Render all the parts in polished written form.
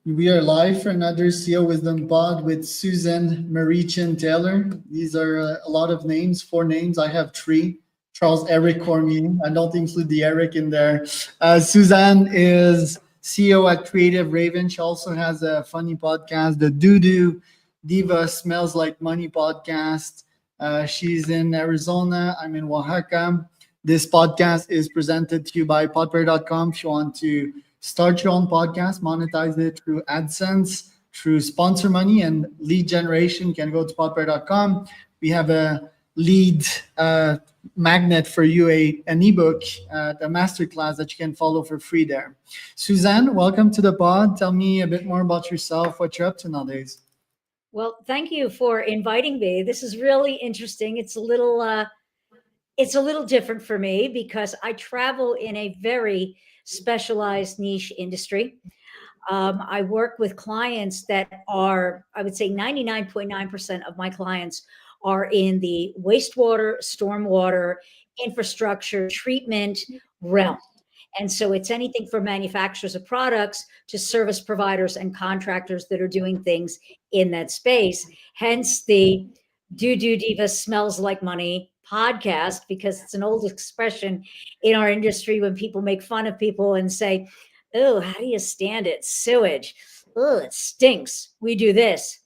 We are live for another CEO Wisdom Pod with Suzan, Marichin, Taylor. These are a lot of names, four names. I have three. Charles Eric Cormier. I don't include the Eric in there. Suzanne is CEO at Creative Raven. She also has a funny podcast, the Doo Doo Diva Smells Like Money podcast. She's in Arizona. I'm in Oaxaca. This podcast is presented to you by podper.com. If you want to start your own podcast, monetize it through AdSense, through sponsor money and lead generation, you can go to podper.com. We have a lead magnet for you, an ebook, a masterclass that you can follow for free there. Suzanne, welcome to the pod. Tell me a bit more about yourself, what you're up to nowadays. Well, thank you for inviting me. This is really interesting. It's a little different for me because I travel in a very specialized niche industry. I work with clients that are, I would say 99.9% of my clients are in the wastewater, stormwater, infrastructure, treatment realm. And so it's anything from manufacturers of products to service providers and contractors that are doing things in that space. Hence the Doo Doo Diva Smells Like Money podcast, because it's an old expression in our industry when people make fun of people and say, "Oh, how do you stand it? Sewage. Oh, it stinks. We do this.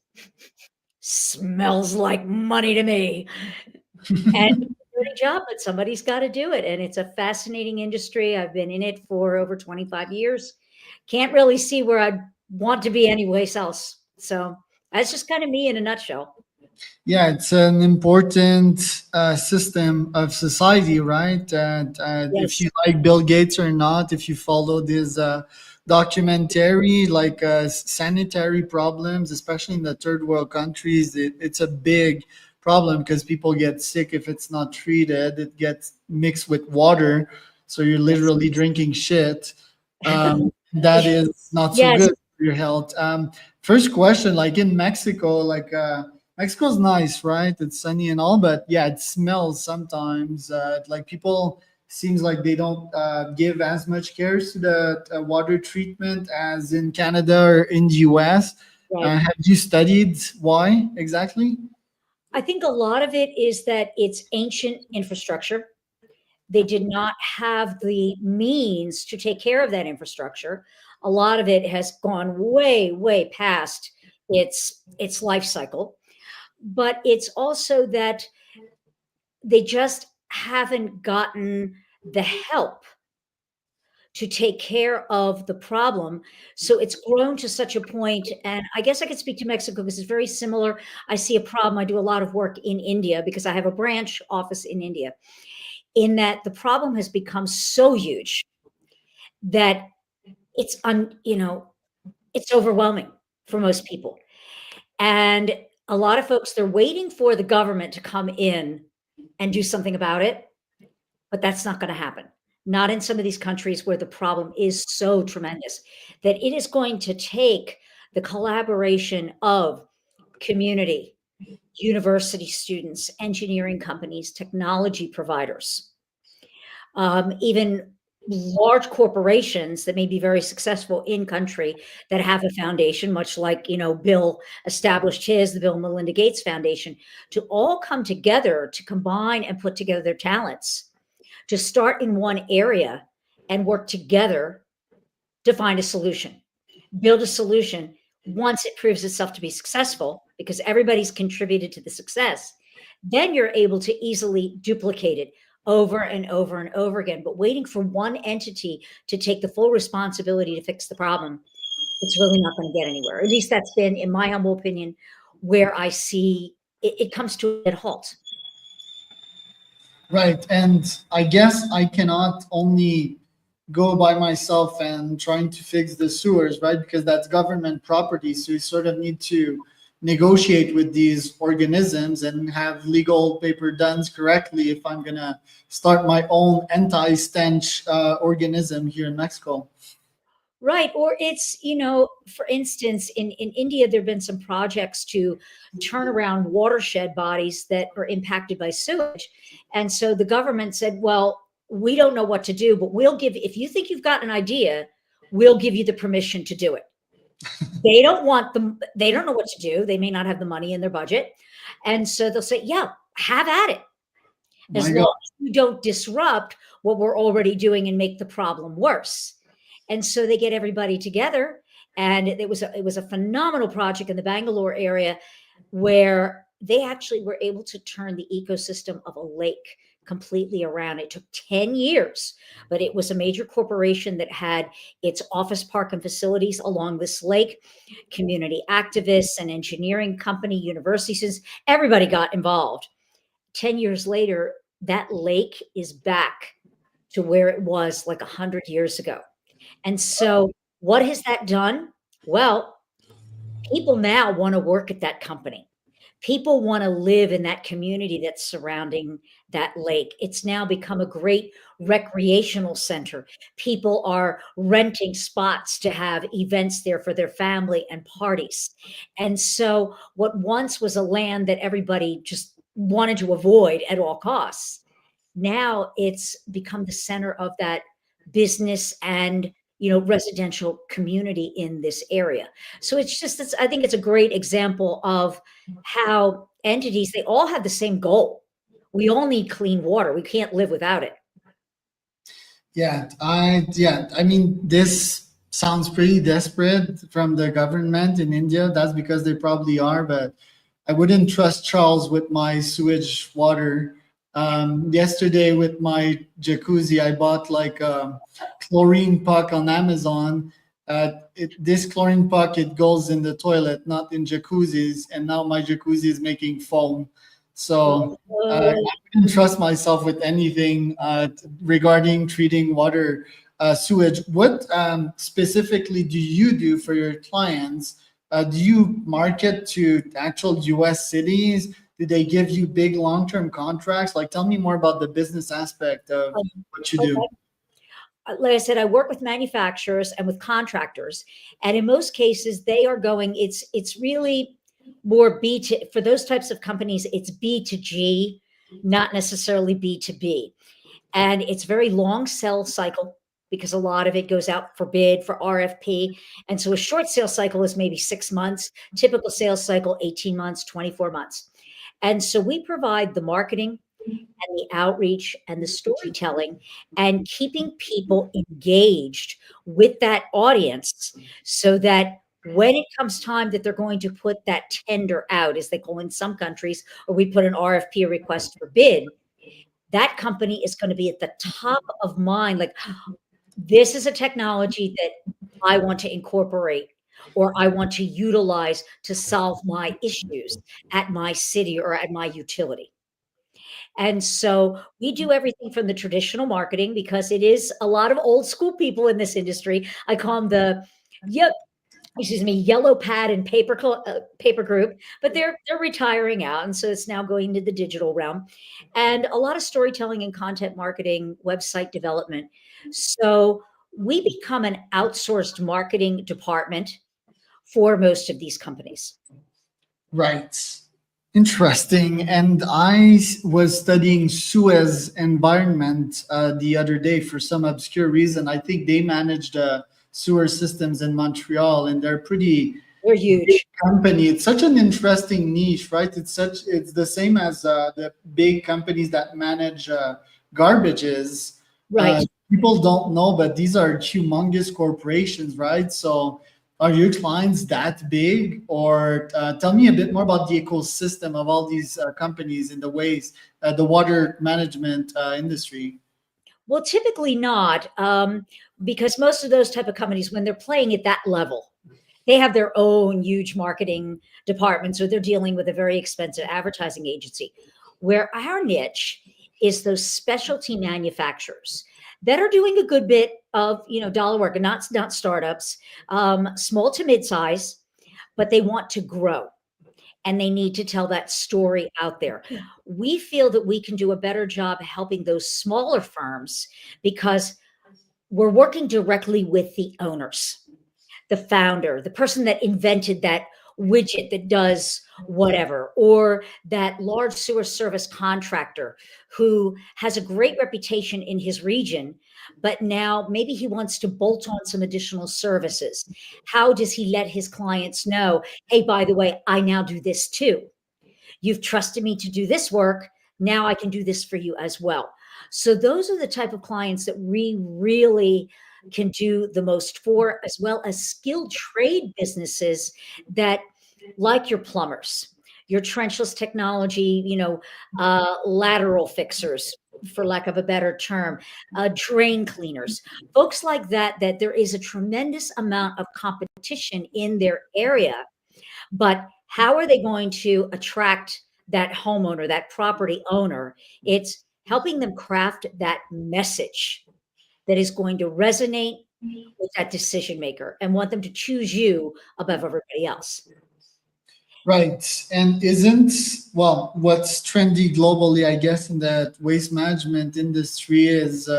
Smells like money to me." And dirty job, but somebody's got to do it. And it's a fascinating industry. I've been in it for over 25 years. Can't really see where I'd want to be anyplace else. So that's just kind of me in a nutshell. Yeah, it's an important system of society, right? And if Yes. you like Bill Gates or not, if you follow this documentary, like sanitary problems, especially in the third world countries, it's a big problem because people get sick if it's not treated. It gets mixed with water, so you're Yes. literally drinking shit. That is not so Yes. good for your health. First question, like in Mexico, like. Mexico's nice, right? It's sunny and all, but yeah, it smells sometimes. Like people seems like they don't give as much care to the water treatment as in Canada or in the US. Right. Have you studied why exactly? I think a lot of it is that it's ancient infrastructure. They did not have the means to take care of that infrastructure. A lot of it has gone way, way past its life cycle. But it's also that they just haven't gotten the help to take care of the problem. So it's grown to such a point, and I guess I could speak to Mexico because it's very similar. I see a problem. I do a lot of work in India because I have a branch office in India, in that the problem has become so huge that it's overwhelming for most people. And a lot of folks, they're waiting for the government to come in and do something about it, but that's not going to happen. Not in some of these countries where the problem is so tremendous that it is going to take the collaboration of community, university students, engineering companies, technology providers, even large corporations that may be very successful in country that have a foundation, much like, Bill established the Bill and Melinda Gates Foundation, to all come together to combine and put together their talents to start in one area and work together to find a solution, build a solution. Once it proves itself to be successful, because everybody's contributed to the success, then you're able to easily duplicate it over and over and over again. But waiting for one entity to take the full responsibility to fix the problem, it's really not going to get anywhere. At least that's been, in my humble opinion, where I see it comes to a halt. Right. And I guess I cannot only go by myself and trying to fix the sewers, right? Because that's government property. So you sort of need to negotiate with these organisms and have legal paper done correctly if I'm going to start my own anti-stench organism here in Mexico. Right. Or it's, for instance, in India, there have been some projects to turn around watershed bodies that are impacted by sewage. And so the government said, well, we don't know what to do, but if you think you've got an idea, we'll give you the permission to do it. They don't want them. They don't know what to do. They may not have the money in their budget. And so they'll say, yeah, have at it. As My God. long as you don't disrupt what we're already doing and make the problem worse. And so they get everybody together. And it was a phenomenal project in the Bangalore area where they actually were able to turn the ecosystem of a lake completely around. It took 10 years, but it was a major corporation that had its office park and facilities along this lake, community activists, an engineering company, universities, everybody got involved. 10 years later, that lake is back to where it was like 100 years ago. And so, what has that done? Well, people now want to work at that company. People want to live in that community that's surrounding that lake. It's now become a great recreational center. People are renting spots to have events there for their family and parties. And so, what once was a land that everybody just wanted to avoid at all costs, now it's become the center of that business and residential community in this area. So I think it's a great example of how entities, they all have the same goal. We all need clean water. We can't live without it. I mean, this sounds pretty desperate from the government in India. That's because they probably are, but I wouldn't trust Charles with my sewage water. Yesterday with my jacuzzi, I bought like a chlorine puck on Amazon. This chlorine puck, it goes in the toilet, not in jacuzzis, and now my jacuzzi is making foam. So I wouldn't trust myself with anything regarding treating water sewage. What specifically do you do for your clients? Do you market to actual US cities? Do they give you big long-term contracts? Like, tell me more about the business aspect of what you do. Like I said, I work with manufacturers and with contractors, and in most cases, they are going. It's really more for those types of companies. It's B2G, not necessarily B2B, and it's very long sales cycle because a lot of it goes out for bid for RFP, and so a short sales cycle is maybe 6 months. Typical sales cycle 18 months, 24 months, and so we provide the marketing and the outreach and the storytelling and keeping people engaged with that audience so that when it comes time that they're going to put that tender out, as they call in some countries, or we put an RFP, request for bid, that company is going to be at the top of mind. Like, this is a technology that I want to incorporate or I want to utilize to solve my issues at my city or at my utility. And so we do everything from the traditional marketing because it is a lot of old school people in this industry. I call them yellow pad and paper group, but they're retiring out, and so it's now going to the digital realm, and a lot of storytelling and content marketing, website development. So we become an outsourced marketing department for most of these companies. Right. Interesting. And was studying Suez environment the other day for some obscure reason. I think they manage the sewer systems in Montreal, and they're pretty They're big huge. company. It's such an interesting niche, right? It's the same as the big companies that manage garbages. Right. People don't know, but these are humongous corporations, right? So are your clients that big? Or tell me a bit more about the ecosystem of all these companies in the water management industry. Well, typically not, because most of those type of companies, when they're playing at that level, they have their own huge marketing departments, or they're dealing with a very expensive advertising agency. Where our niche is those specialty manufacturers that are doing a good bit of dollar work, and not startups, small to mid-size, but they want to grow and they need to tell that story out there. We feel that we can do a better job helping those smaller firms because we're working directly with the owners, the founder, the person that invented that widget that does whatever, or that large sewer service contractor who has a great reputation in his region, but now maybe he wants to bolt on some additional services. How does he let his clients know, hey, by the way, I now do this too? You've trusted me to do this work. Now I can do this for you as well. So those are the type of clients that we really can do the most for, as well as skilled trade businesses that, like your plumbers, your trenchless technology, lateral fixers, for lack of a better term, drain cleaners, folks like that, that there is a tremendous amount of competition in their area, but how are they going to attract that homeowner, that property owner? It's helping them craft that message that is going to resonate with that decision maker and want them to choose you above everybody else. Right. And isn't, well, what's trendy globally, I guess, in the waste management industry is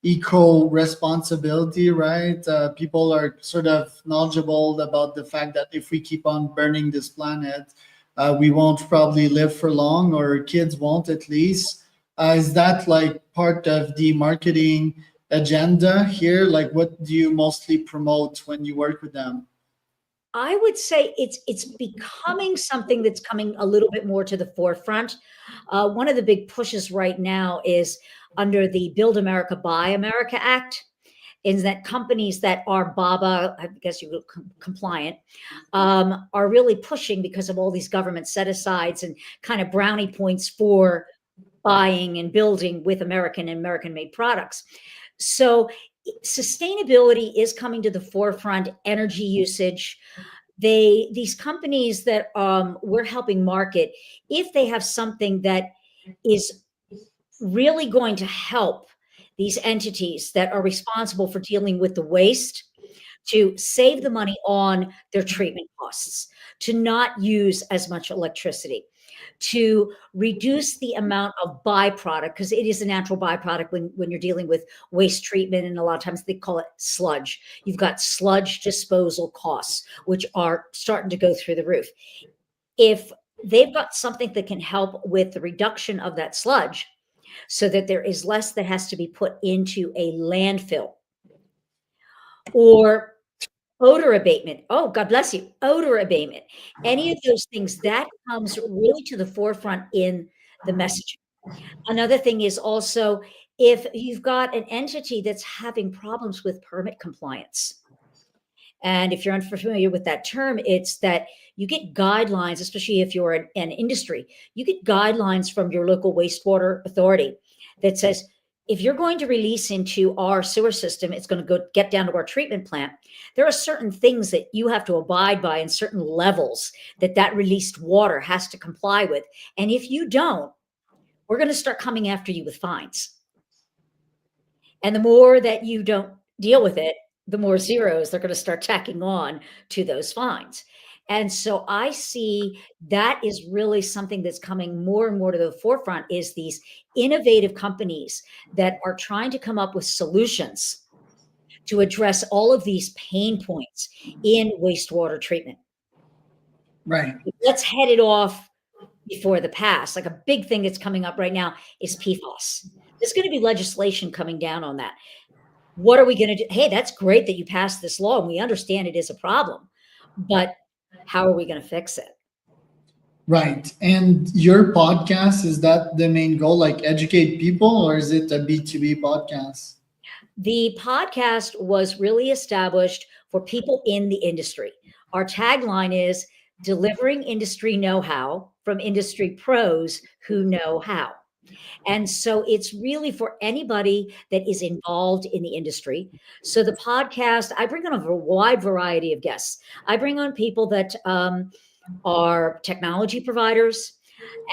eco responsibility, right? People are sort of knowledgeable about the fact that if we keep on burning this planet, we won't probably live for long, or kids won't at least. Is that like part of the marketing agenda here? Like, what do you mostly promote when you work with them? I would say it's becoming something that's coming a little bit more to the forefront. One of the big pushes right now is under the Build America, Buy America Act, is that companies that are BABA, I guess you will compliant, are really pushing because of all these government set asides and kind of brownie points for buying and building with American and American made products. So sustainability is coming to the forefront, energy usage. These companies that we're helping market, if they have something that is really going to help these entities that are responsible for dealing with the waste to save the money on their treatment costs, to not use as much electricity, to reduce the amount of byproduct, because it is a natural byproduct when you're dealing with waste treatment, and a lot of times they call it sludge. You've got sludge disposal costs, which are starting to go through the roof. If they've got something that can help with the reduction of that sludge so that there is less that has to be put into a landfill, or odor abatement. Oh, God bless you. Odor abatement. Any of those things that comes really to the forefront in the messaging. Another thing is also if you've got an entity that's having problems with permit compliance. And if you're unfamiliar with that term, it's that you get guidelines, especially if you're an industry, you get guidelines from your local wastewater authority that says, if you're going to release into our sewer system, it's going to go get down to our treatment plant. There are certain things that you have to abide by and certain levels that released water has to comply with. And if you don't, we're going to start coming after you with fines. And the more that you don't deal with it, the more zeros they're going to start tacking on to those fines. And so I see that is really something that's coming more and more to the forefront, is these innovative companies that are trying to come up with solutions to address all of these pain points in wastewater treatment. Right. Let's head it off before the pass. Like a big thing that's coming up right now is PFAS. There's going to be legislation coming down on that. What are we going to do? Hey, that's great that you passed this law, and we understand it is a problem, but how are we going to fix it? Right. And your podcast, is that the main goal, like educate people, or is it a B2B podcast? The podcast was really established for people in the industry. Our tagline is delivering industry know-how from industry pros who know how. And so it's really for anybody that is involved in the industry. So the podcast, I bring on a wide variety of guests. I bring on people that are technology providers,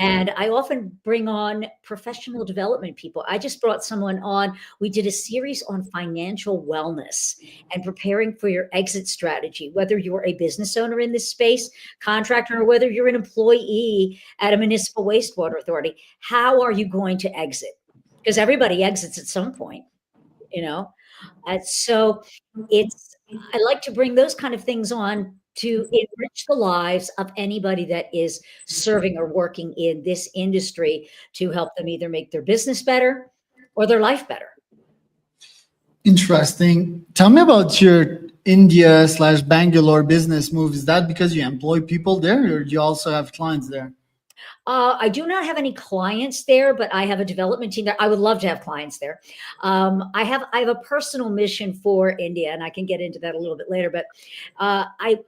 and I often bring on professional development people. I just brought someone on. We did a series on financial wellness and preparing for your exit strategy, whether you're a business owner in this space, contractor, or whether you're an employee at a municipal wastewater authority. How are you going to exit? Because everybody exits at some point, you know? And so I like to bring those kind of things on to enrich the lives of anybody that is serving or working in this industry to help them either make their business better or their life better. Interesting. Tell me about your India slash Bangalore business move. Is that because you employ people there, or do you also have clients there? I do not have any clients there, but I have a development team there. I would love to have clients there. I have a personal mission for India, and I can get into that a little bit later. But I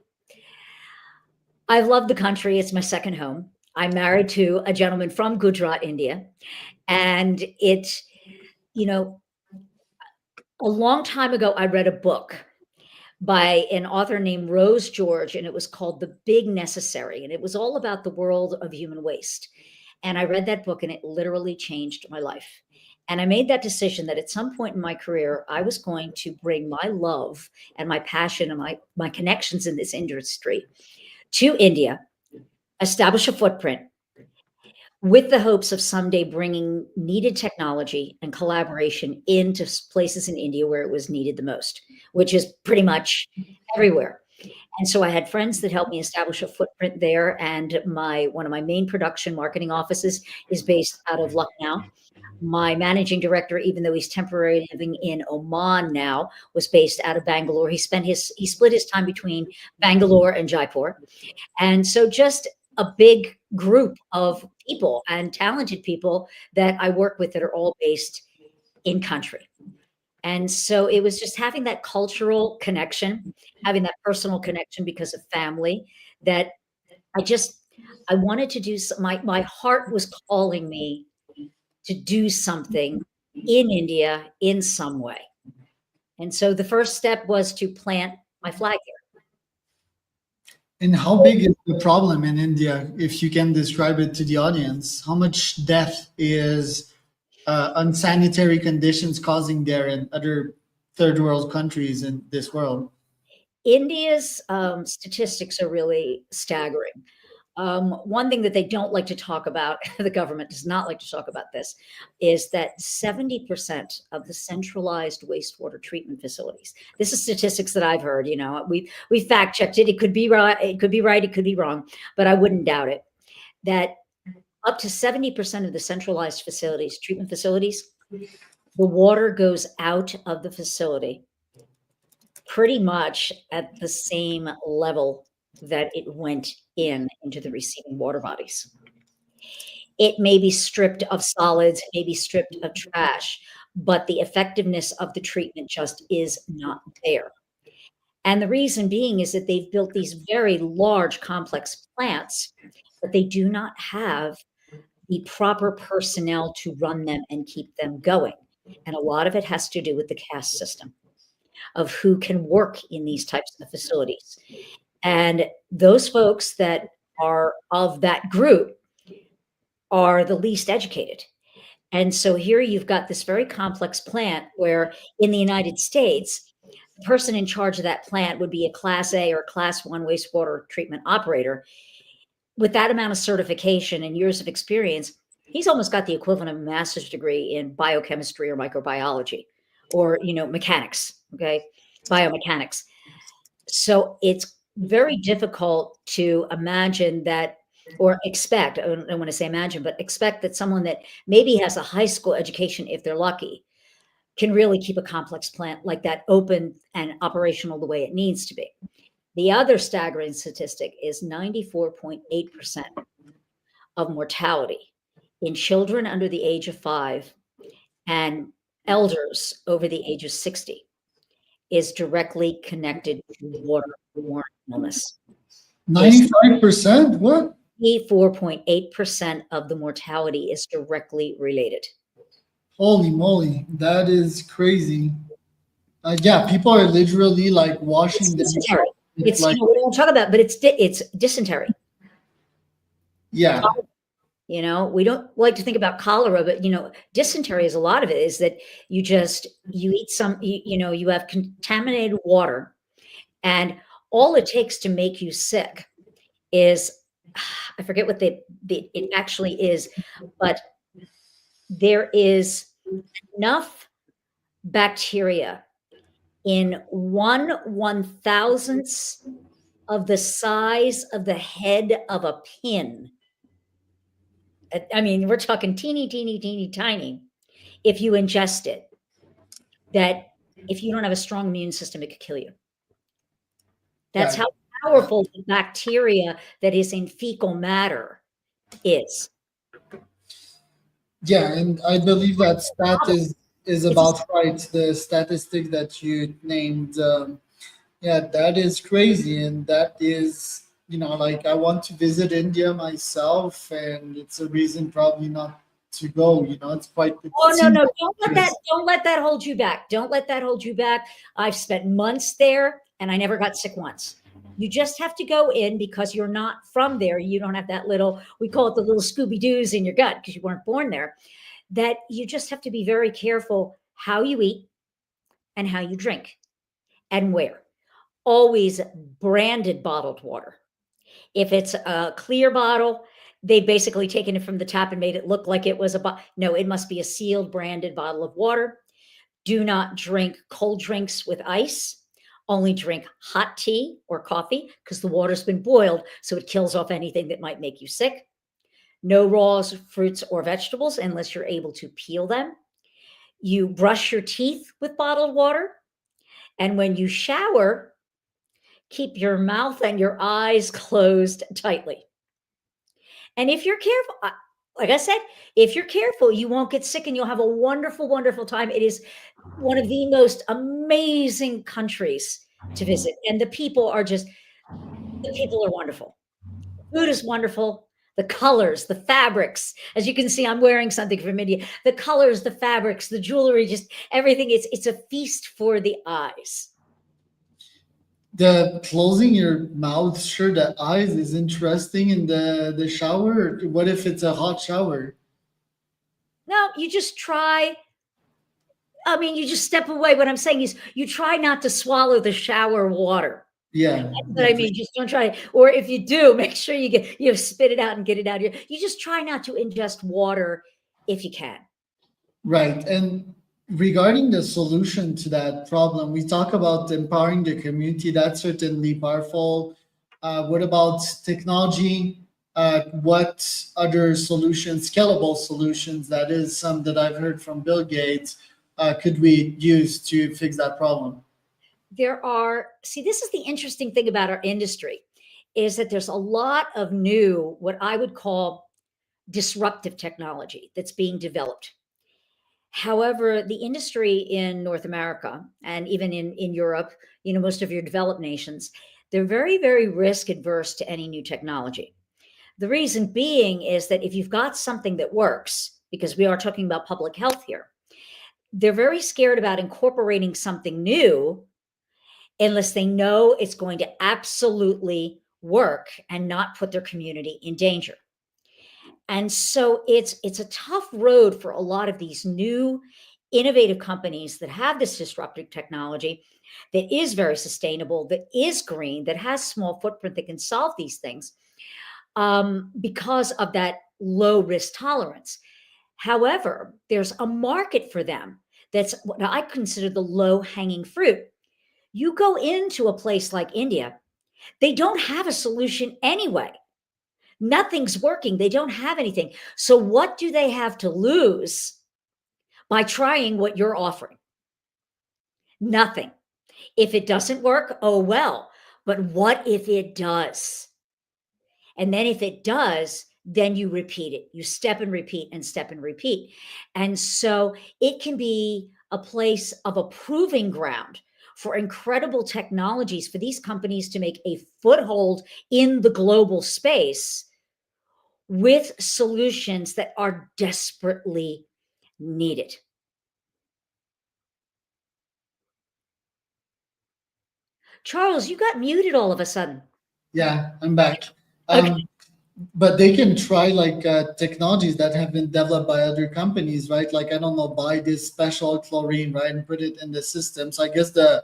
love the country. It's my second home. I'm married to a gentleman from Gujarat, India, and you know, a long time ago, I read a book by an author named Rose George, and it was called The Big Necessary, and it was all about the world of human waste. And I read that book, and it literally changed my life. And I made that decision that at some point in my career, I was going to bring my love and my passion and my connections in this industry to India, establish a footprint with the hopes of someday bringing needed technology and collaboration into places in India where it was needed the most, which is pretty much everywhere. And so I had friends that helped me establish a footprint there. And one of my main production marketing offices is based out of Lucknow. My managing director, even though he's temporarily living in Oman now, was based out of Bangalore. He split his time between Bangalore and Jaipur. And so just a big group of people and talented people that I work with that are all based in country. And so it was just having that cultural connection, having that personal connection because of family that I wanted to do my heart was calling me to do something in India in some way. And so the first step was to plant my flag here. And how big is the problem in India, if you can describe it to the audience? How much death is unsanitary conditions causing there in other third world countries in this world? India's statistics are really staggering. One thing that they don't like to talk about, the government does not like to talk about this, is that 70% of the centralized wastewater treatment facilities. This is statistics that I've heard. We fact checked it. It could be right. It could be right. It could be wrong, but I wouldn't doubt it. That up to 70% of the centralized facilities, treatment facilities, the water goes out of the facility pretty much at the same level that it went into the receiving water bodies. It may be stripped of solids, it may be stripped of trash, but the effectiveness of the treatment just is not there. And the reason being is that they've built these very large, complex plants, but they do not have the proper personnel to run them and keep them going. And a lot of it has to do with the caste system of who can work in these types of facilities. And those folks that are of that group are the least educated. And so here you've got this very complex plant where in the United States, the person in charge of that plant would be a Class A or Class 1 wastewater treatment operator. With that amount of certification and years of experience, he's almost got the equivalent of a master's degree in biochemistry or microbiology or, mechanics, okay, biomechanics. So it's very difficult to imagine that or expect, I don't want to say imagine, but expect that someone that maybe has a high school education, if they're lucky, can really keep a complex plant like that open and operational the way it needs to be. The other staggering statistic is 94.8% of mortality in children under the age of 5 and elders over the age of 60 is directly connected to waterborne illness. 95%? What? 84.8% of the mortality is directly related. Holy moly, that is crazy. Yeah, people are literally like washing It's them. dysentery. It's like, we don't talk about, but it's dysentery. yeah, We don't like to think about cholera, but dysentery is a lot of it is that you eat you have contaminated water, and all it takes to make you sick is I forget what it actually is, but there is enough bacteria in 1/1000th of the size of the head of a pin. I mean, we're talking teeny, teeny, teeny, tiny. If you ingest it, that if you don't have a strong immune system, it could kill you. That's Yeah. how powerful the bacteria that is in fecal matter is. Yeah, and I believe that is It's a about right. The statistic that you named, yeah, that is crazy, and that is, like I want to visit India myself, and it's a reason probably not to go. It's quite. It Oh, no, seems no, dangerous. don't let that hold you back. Don't let that hold you back. I've spent months there and I never got sick once. You just have to go in because you're not from there. You don't have that little, we call it the little Scooby-Doos in your gut because you weren't born there. That you just have to be very careful how you eat and how you drink and where. Always branded bottled water. If it's a clear bottle, they've basically taken it from the tap and made it look like it was no, it must be a sealed branded bottle of water. Do not drink cold drinks with ice. Only drink hot tea or coffee because the water's been boiled, so it kills off anything that might make you sick. No raw fruits or vegetables unless you're able to peel them. You brush your teeth with bottled water. And when you shower, keep your mouth and your eyes closed tightly. And if you're careful, like I said, if you're careful, you won't get sick and you'll have a wonderful, wonderful time. It is one of the most amazing countries to visit. And the people are wonderful. Food is wonderful. The colors, the fabrics, as you can see, I'm wearing something from India. The colors, the fabrics, the jewelry, just everything. It's a feast for the eyes. The closing your mouth, sure, the eyes is interesting in the shower. What if it's a hot shower? No, you just try. I mean, you just step away. What I'm saying is you try not to swallow the shower water. Yeah, That's what I mean. Just don't try. Or if you do, make sure you spit it out and get it out of here. You just try not to ingest water if you can. right. And regarding the solution to that problem, we talk about empowering the community. That's certainly powerful. What about technology? What other solutions, scalable solutions, that is some that I've heard from Bill Gates, could we use to fix that problem? See, this is the interesting thing about our industry is that there's a lot of new, what I would call disruptive technology that's being developed. However, the industry in North America and even in Europe, most of your developed nations, they're very, very risk adverse to any new technology. The reason being is that if you've got something that works, because we are talking about public health here, they're very scared about incorporating something new unless they know it's going to absolutely work and not put their community in danger. And so it's a tough road for a lot of these new innovative companies that have this disruptive technology that is very sustainable, that is green, that has small footprint that can solve these things because of that low risk tolerance. However, there's a market for them that's what I consider the low hanging fruit. You go into a place like India, they don't have a solution anyway. Nothing's working. They don't have anything. So, what do they have to lose by trying what you're offering? Nothing. If it doesn't work, oh well. But what if it does? And then if it does, then you repeat it. You step and repeat and step and repeat. And so it can be a place of a proving ground for incredible technologies for these companies to make a foothold in the global space with solutions that are desperately needed. Charles, you got muted all of a sudden. Yeah, I'm back. Okay. But they can try like technologies that have been developed by other companies, right? Like, I don't know, buy this special chlorine, right, and put it in the system. So I guess the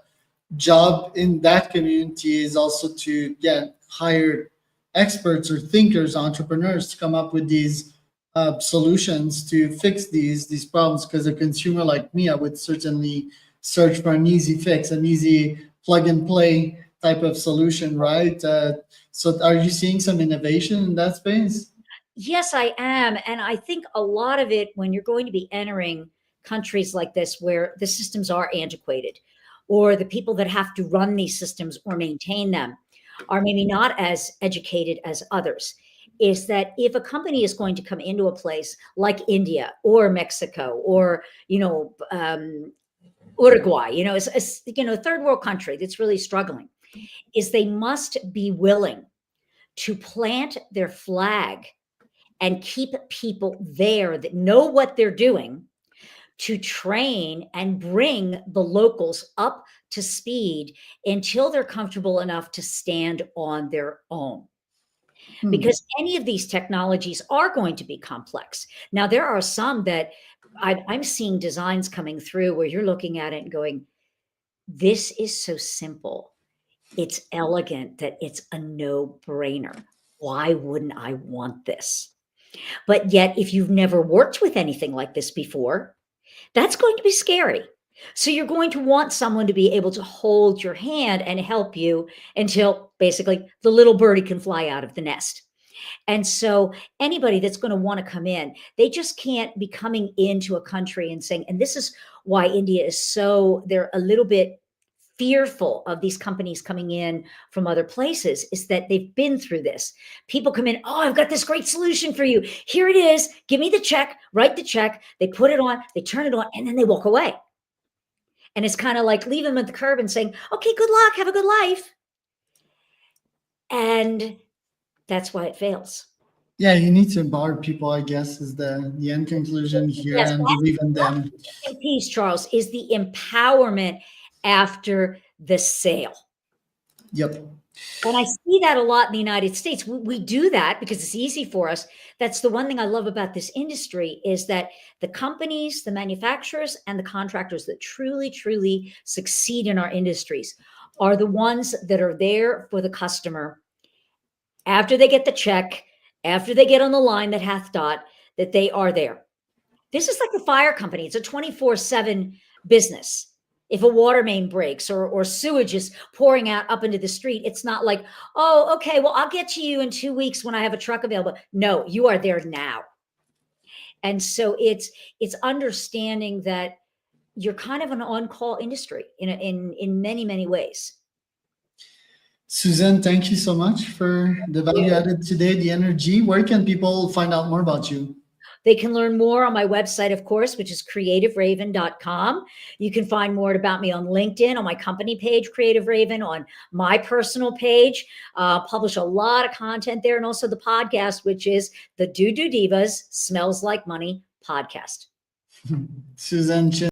job in that community is also to, yeah, hire experts or thinkers, entrepreneurs to come up with these solutions to fix these problems. Because a consumer like me, I would certainly search for an easy fix, an easy plug and play type of solution, right? So are you seeing some innovation in that space? Yes, I am. And I think a lot of it, when you're going to be entering countries like this where the systems are antiquated, or the people that have to run these systems or maintain them are maybe not as educated as others, is that if a company is going to come into a place like India or Mexico or, Uruguay, third world country that's really struggling, is they must be willing to plant their flag and keep people there that know what they're doing to train and bring the locals up to speed until they're comfortable enough to stand on their own. Hmm. Because any of these technologies are going to be complex. Now, there are some that I'm seeing designs coming through where you're looking at it and going, this is so simple. It's elegant that it's a no brainer. Why wouldn't I want this? But yet, if you've never worked with anything like this before, that's going to be scary. So you're going to want someone to be able to hold your hand and help you until basically the little birdie can fly out of the nest. And so anybody that's going to want to come in, they just can't be coming into a country and saying, and this is why India is so, they're a little bit fearful of these companies coming in from other places, is that they've been through this. People come in, oh, I've got this great solution for you. Here it is. Give me the check, write the check. They put it on, they turn it on, and then they walk away. And it's kind of like leave them at the curb and saying, okay, good luck, have a good life. And that's why it fails. Yeah, you need to empower people, I guess, is the end conclusion here, Yes, and believe in that's them. the missing piece, Charles, is the empowerment after the sale. Yep. And I see that a lot in the United States. We do that because it's easy for us. That's the one thing I love about this industry, is that the companies, the manufacturers, and the contractors that truly, truly succeed in our industries are the ones that are there for the customer after they get the check, after they get on the line that hath dot, that they are there. This is like a fire company. It's a 24/7 business. If a water main breaks or sewage is pouring out up into the street, it's not like, oh, okay, well, I'll get to you in 2 weeks when I have a truck available. No, you are there now. And so it's understanding that you're kind of an on-call industry in many, many ways. Suzanne, thank you so much for the value added today, the energy. Where can people find out more about you? They can learn more on my website, of course, which is creativeraven.com. You can find more about me on LinkedIn, on my company page, Creative Raven, on my personal page. Publish a lot of content there, and also the podcast, which is the Do Divas Smells Like Money podcast. Suzanne Chin.